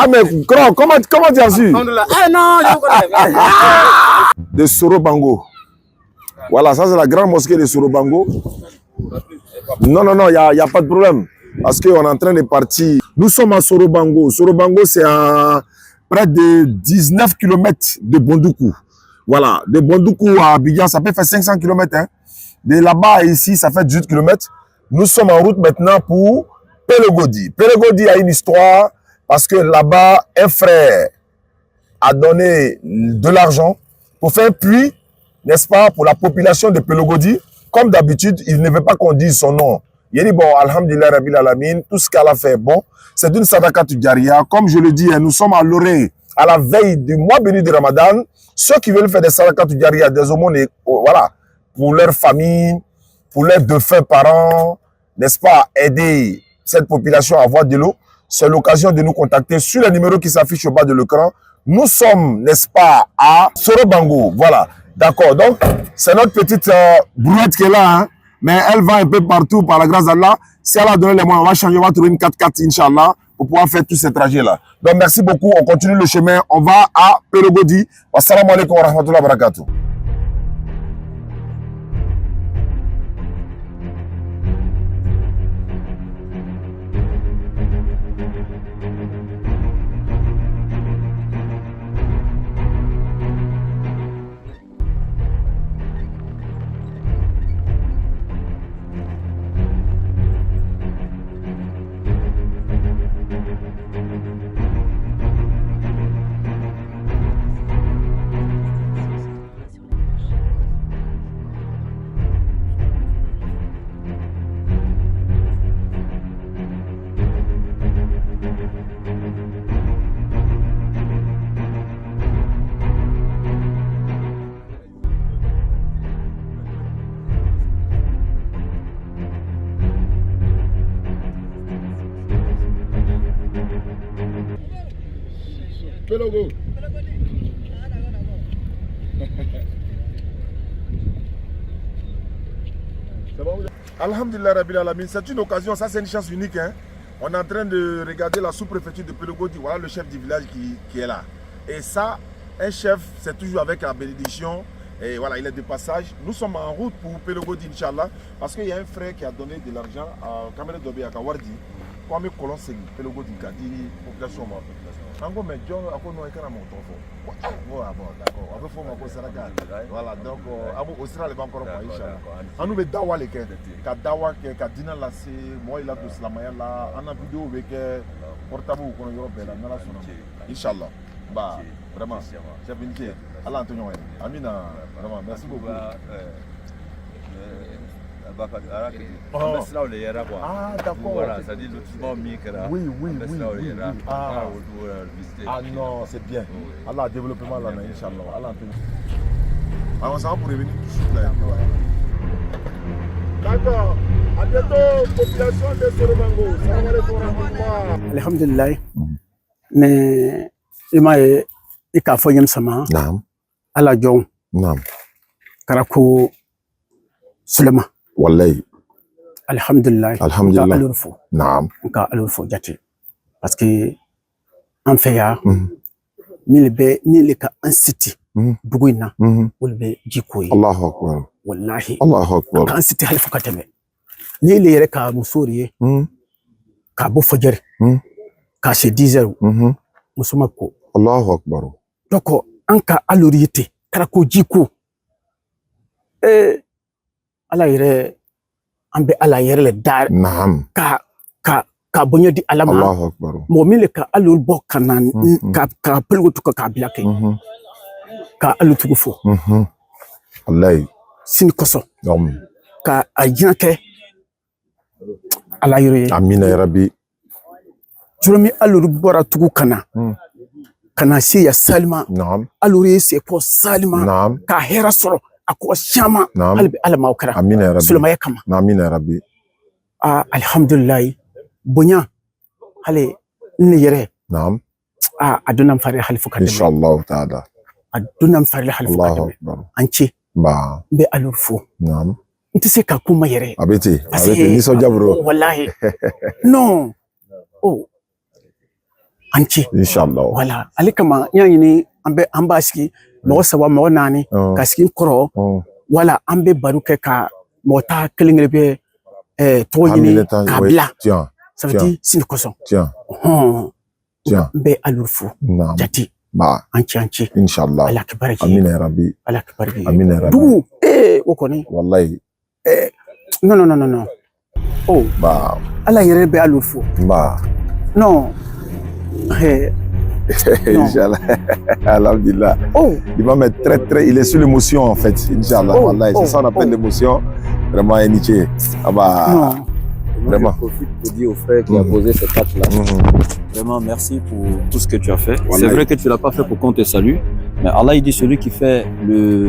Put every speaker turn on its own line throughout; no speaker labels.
Ah mais comment tu as su?
Ah non, je connais.
De Sorobango. Voilà, ça c'est la grande mosquée de Sorobango. Non, il n'y a pas de problème. Parce qu'on est en train de partir. Nous sommes à Sorobango. Sorobango, c'est à près de 19 km de Bondoukou. Voilà, de Bondoukou à Abidjan, ça peut faire 500 km. Hein. De là-bas à ici, ça fait 18 km. Nous sommes en route maintenant pour Pelogodi. Pelogodi a une histoire parce que là-bas, un frère a donné de l'argent pour faire un puits, n'est-ce pas, pour la population de Pelogodi. Comme d'habitude, il ne veut pas qu'on dise son nom. Il dit, bon, alhamdulillah, rabbil alamin, tout ce qu'elle a fait, bon, c'est une sadaka tujaria. Comme je le dis, nous sommes à l'oreille, à la veille du mois béni de Ramadan. Ceux qui veulent faire des sadaka tujaria, des aumônes, voilà, pour leur famille, pour leurs défunts parents, n'est-ce pas, aider cette population à avoir de l'eau, c'est l'occasion de nous contacter sur le numéro qui s'affiche au bas de l'écran. Nous sommes, n'est-ce pas, à Sorobango. Voilà, d'accord. Donc, c'est notre petite brouette qui est là, hein, mais elle va un peu partout par la grâce d'Allah. Si elle a donné les moyens, on va changer, on va trouver une 4x4, Inch'Allah, pour pouvoir faire tous ces trajets-là. Donc, merci beaucoup. On continue le chemin. On va à Pelogodi. Wassalamu alaikum wa rahmatullahi wa barakatuh. Pelogo. Alhamdulillah Rabbil Alamin, c'est une occasion, ça c'est une chance unique. Hein. On est en train de regarder la sous-préfecture de Pelogodi, voilà le chef du village qui est là. Et ça, un chef, c'est toujours avec la bénédiction. Et voilà, il est de passage. Nous sommes en route pour Pelogodi, Inch'Allah, parce qu'il y a un frère qui a donné de l'argent à Kamele Dobe à Kawardi. Quand on colon c'est Pelogodi, qui a dit population. Ango mais John a connu un carrément ton fond. Bon, d'accord. On va faire mon Saraka. Voilà, donc abo Osra le banque encore Inch'Allah. On nous met dawa les quais. Ka dawa que ka dina la c'est moi il a de slamaya là. On a vidéo avec portable ou qu'on Europe là na la sona. Inch'Allah. Bah vraiment. C'est bien que Allah Antonio. Amina. Vraiment merci beaucoup. Ah d'accord.
Voilà, ça dit lotissement micro.
Oui. Ah non, c'est bien. Allah développement là, Inch'Allah. Allah alors on s'en va pour revenir tout de suite là. D'accord. À bientôt, population de Sorobango. Salam alaikum wa rahmatullah.
Alhamdulillah. Mais il m'a dit qu'il faut y sama.
Naam.
Allah John.
Naam.
Karakou Sulema.
Wallahi.
Alhamdulillah.
Alhamdulillah.
Alurfo.
Naam.
Nka alurfo jati. Parce que en fait ya mille ka un city buguna wolbe jikoyi.
Allahu akbar.
Wallahi.
Allahu akbar.
Ka un city halifu kateme. Ni le yere ka musoriye. Ka bo fajar. Ka se 10h. Musumako.
Allahu akbar.
Doko anka aluriyete karako jiko. Ala yere ambe ala yere le dar.
Naam.
Ka bonyo di alama.
Allahu akbar.
Mo mile ka alul bo kanan ka pelgo tuka ka biake. Ka alu tugu fo.
Wallahi.
Sin koso. Ka ajake ala yere.
Amina ya Rabbi.
Juromi alul bora tugu kana. Kana si ya salima.
Naam.
Aluri se ko salima.
Naam.
Ka hera soro ako shama.
Naam.
Albi alama okara.
Amina ya Rabbi.
Sulema yakama.
Amina ya Rabbi.
Alhamdulillah. bonya hale ne yere
Naam.
adunam fari halifu kadame
Inshallah ta'ala.
adunam fari halifu
Allahu
kadame
Akbar.
anchi
Bah.
be alurfu
Naam.
ntise ka kuma yere
Abeti ni so jabro.
wallahi non anchi
Inshallah.
wala alikama nyanyini ambe aski mo sawa mo nani kaskin koro wala ambe baruke ka mota kelingebe toyini kabla
Tiens.
ça veut dire sin koson
Tiens. Tiens.
be alurfu
Naam.
jati
Bah.
anchi
Inshallah.
ala kibaraki
Amin ya Rabbi.
ala kibaraki
Amin ya Rabbi.
du wokoni
Wallahi.
non
Bah.
ala yere be alurfu
Bah.
non
Inch'Allah. Alhamdulillah. L'imam est il est sur l'émotion en fait. Inch'Allah. Wallahi. C'est ça on appelle l'émotion. Vraiment initié. Ah bah.
Non.
Vraiment.
Je profite pour dire au frère qui a posé cette acte-là. Vraiment, merci pour tout ce que tu as fait.
Voilà.
C'est vrai que tu ne l'as pas fait pour qu'on te salue. Mais Allah, il dit celui qui fait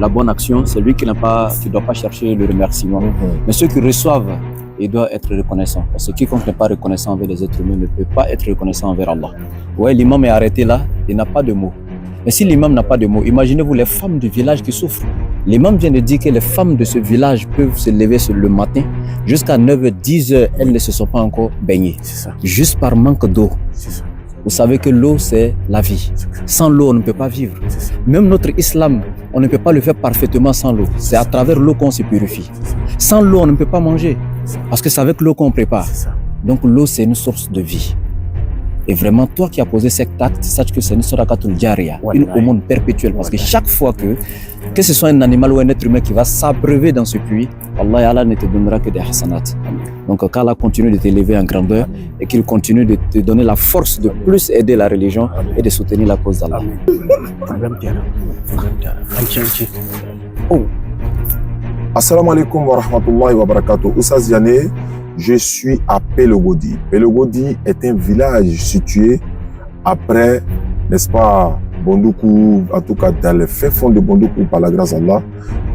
la bonne action, c'est lui qui ne doit pas chercher le remerciement. Mais ceux qui reçoivent, ils doivent être reconnaissants. Parce que quiconque n'est pas reconnaissant envers les êtres humains ne peut pas être reconnaissant envers Allah. Ouais, l'imam est arrêté là, il n'a pas de mots. Mais si l'imam n'a pas de mots, imaginez-vous les femmes du village qui souffrent. L'imam vient de dire que les femmes de ce village peuvent se lever le matin jusqu'à 9h, 10h, elles ne se sont pas encore baignées.
C'est ça.
Juste par manque d'eau.
C'est ça.
Vous savez que l'eau, c'est la vie. Sans l'eau, on ne peut pas vivre.
Ça.
Même notre islam, on ne peut pas le faire parfaitement sans l'eau. C'est à travers l'eau qu'on se purifie. Sans l'eau, on ne peut pas manger. Parce que c'est avec l'eau qu'on prépare. Donc l'eau, c'est une source de vie. Et vraiment, toi qui as posé cet acte, sache que c'est une sadaqatul jariya, une aumône perpétuelle. Parce que chaque fois que ce soit un animal ou un être humain qui va s'abreuver dans ce puits, Allah ne te donnera que des hasanats. Donc qu'Allah continue de t'élever en grandeur et qu'il continue de te donner la force de plus aider la religion et de soutenir la cause d'Allah.
Assalamu alaikum wa rahmatullahi wa barakatuh. Oustaz Diané, je suis à Pelogodi. Pelogodi est un village situé après, n'est-ce pas, Bondoukou, en tout cas dans le fin fond de Bondoukou, par la grâce d'Allah.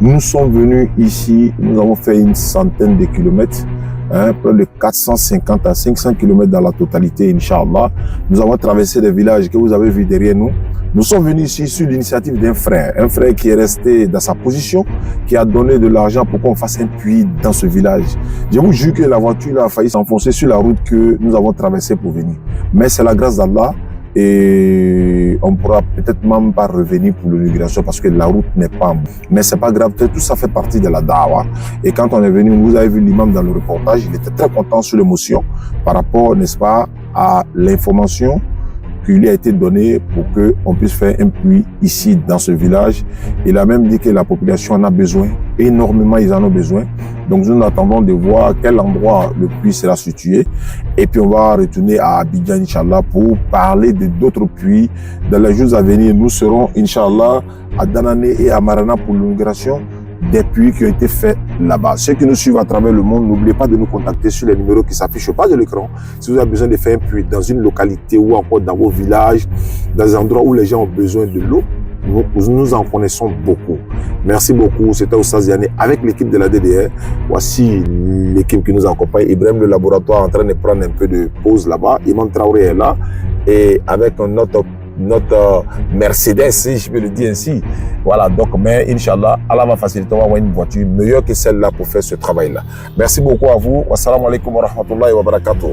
Nous sommes venus ici, nous avons fait une centaine de kilomètres, près de 450 à 500 kilomètres dans la totalité, Inch'Allah. Nous avons traversé des villages que vous avez vus derrière nous. Nous sommes venus ici sur l'initiative d'un frère qui est resté dans sa position, qui a donné de l'argent pour qu'on fasse un puits dans ce village. Je vous jure que la voiture a failli s'enfoncer sur la route que nous avons traversée pour venir. Mais c'est la grâce d'Allah et on pourra peut-être même pas revenir pour l'inauguration parce que la route n'est pas bonne. Mais c'est pas grave, tout ça fait partie de la dawa. Et quand on est venu, vous avez vu l'imam dans le reportage, il était très content sur l'émotion par rapport, n'est-ce pas, à l'information qui lui a été donné pour qu'on puisse faire un puits ici dans ce village. Il a même dit que la population en a besoin, énormément ils en ont besoin. Donc nous attendons de voir à quel endroit le puits sera situé. Et puis on va retourner à Abidjan, Inch'Allah, pour parler d'autres puits. Dans les jours à venir, nous serons, Inch'Allah, à Danané et à Marana pour l'inauguration des puits qui ont été faits là-bas. Ceux qui nous suivent à travers le monde, n'oubliez pas de nous contacter sur les numéros qui s'affichent au bas de l'écran. Si vous avez besoin de faire un puits dans une localité ou encore dans vos villages, dans des endroits où les gens ont besoin de l'eau, nous en connaissons beaucoup. Merci beaucoup. C'était Oustaz Diané avec l'équipe de la DDR. Voici l'équipe qui nous accompagne. Ibrahim, le laboratoire, en train de prendre un peu de pause là-bas. Imam Traoré est là. Et avec notre Mercedes, si je peux le dire ainsi. Voilà, donc, mais Inch'Allah, Allah va faciliter, on va avoir une voiture meilleure que celle-là pour faire ce travail-là. Merci beaucoup à vous. Wassalamu alaikum wa rahmatullahi wa barakatuh.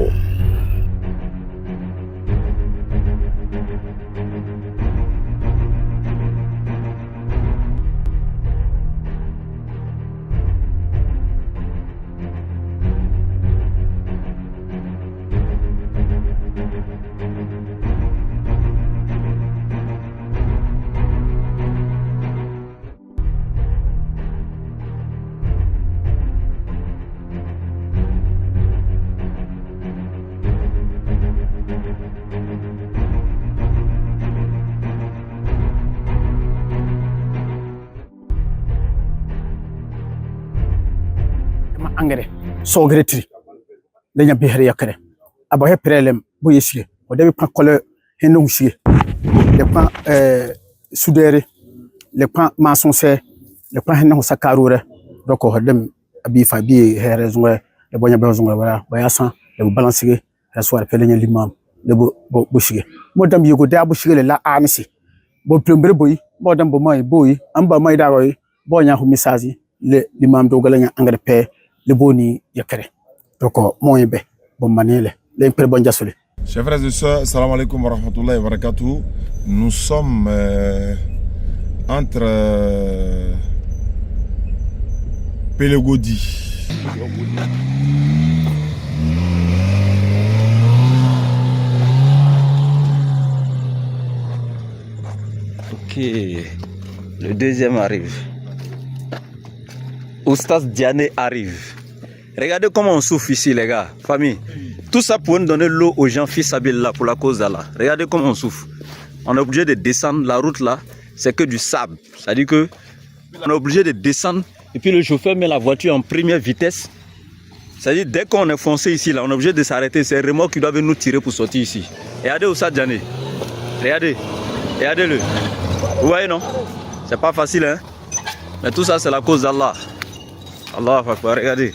Angere so gretri lenya bihere yakare aba he prelem bo yesiye o debi pan kole henu usiye le pan soudere le pan maçon se le pan henu sakarure doko hodem abi fa bi here zungwe le bonya be zungwe wala ba yasan le balancer rasuwar pele nya limam le bo shige modam yugo da bo shige le la anisi bo plombre boy modam bo mai boy amba mai da roy bo nya hu message le limam do galanya angre pe le boni yakare doko moybe bo manele le pre bon jasole.
Chers frères et sœurs, salam alaikum wa rahmatullahi wa barakatuh. Nous sommes entre Pellegodi.
Ok, le deuxième arrive. Oustaz Diané arrive. Regardez comment on souffre ici, les gars, famille. Tout ça pour nous donner l'eau aux gens, fils là, pour la cause d'Allah. Regardez comment on souffre. On est obligé de descendre. La route là, c'est que du sable. C'est-à-dire que on est obligé de descendre. Et puis le chauffeur met la voiture en première vitesse. C'est-à-dire dès qu'on est foncé ici, là, on est obligé de s'arrêter. C'est le remorque qui doit nous tirer pour sortir ici. Regardez Oustaz Diané. Regardez. Regardez-le. Vous voyez, non? C'est pas facile, hein? Mais tout ça, c'est la cause d'Allah. Allah, regardez.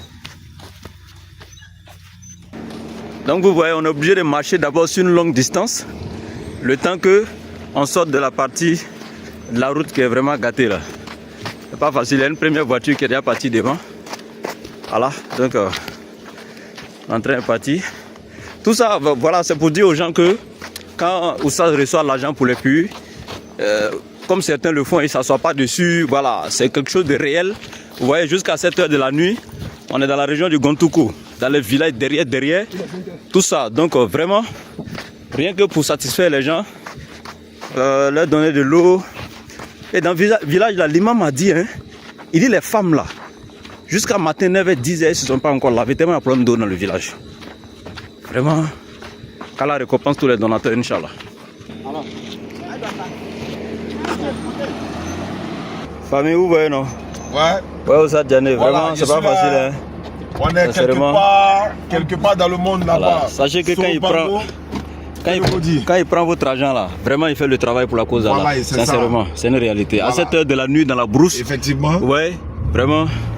Donc vous voyez, on est obligé de marcher d'abord sur une longue distance, le temps que on sorte de la partie de la route qui est vraiment gâtée là. C'est pas facile, il y a une première voiture qui est déjà partie devant. Voilà, donc l'entrée est partie. Tout ça, voilà, c'est pour dire aux gens que quand Oustaz reçoit l'argent pour les puits, comme certains le font, ils ne s'assoient pas dessus, voilà, c'est quelque chose de réel. Vous voyez, jusqu'à 7 h de la nuit, on est dans la région du Gontoukou, dans les villages derrière, tout ça. Donc vraiment, rien que pour satisfaire les gens, leur donner de l'eau. Et dans le village, là, l'imam m'a dit, hein, il dit les femmes là, jusqu'à matin 9 h 10 h, ils ne se sont pas encore lavées, tellement il y a problème d'eau dans le village. Vraiment, qu'Allah récompense tous les donateurs, Inch'Allah. Famille, vous voyez, non? Ouais, Oustaz Diané, vraiment, c'est pas facile, hein.
On est quelque part dans le monde là-bas.
Voilà. Sachez que quand il prend votre argent là, vraiment il fait le travail pour la cause d'Allah. Sincèrement, c'est une réalité. À 7 h de la nuit dans la brousse.
Effectivement.
Ouais, vraiment.